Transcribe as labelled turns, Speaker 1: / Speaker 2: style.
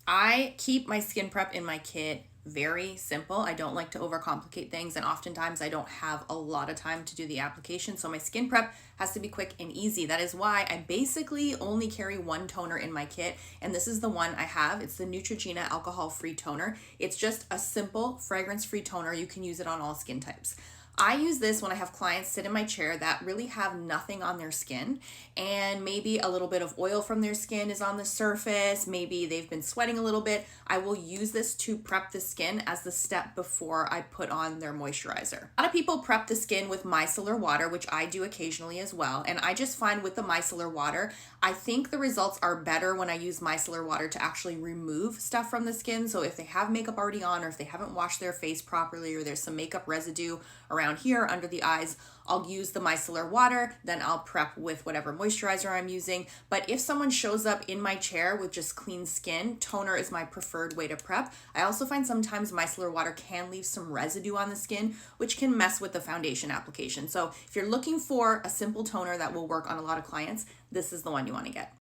Speaker 1: I keep my skin prep in my kit very simple. I don't like to overcomplicate things, and oftentimes I don't have a lot of time to do the application. So my skin prep has to be quick and easy. That is why I basically only carry one toner in my kit, and this is the one I have. It's the Neutrogena alcohol-free toner. It's just a simple fragrance-free toner. You can use it on all skin types. I use this when I have clients sit in my chair that really have nothing on their skin, and maybe a little bit of oil from their skin is on the surface. Maybe they've been sweating a little bit. I will use this to prep the skin as the step before I put on their moisturizer. A lot of people prep the skin with micellar water, which I do occasionally as well. And I just find with the micellar water, I think the results are better when I use micellar water to actually remove stuff from the skin. So if they have makeup already on, or if they haven't washed their face properly, or there's some makeup residue around here under the eyes, I'll use the micellar water, then I'll prep with whatever moisturizer I'm using. But if someone shows up in my chair with just clean skin, toner is my preferred way to prep. I also find sometimes micellar water can leave some residue on the skin, which can mess with the foundation application. So if you're looking for a simple toner that will work on a lot of clients, this is the one you want to get.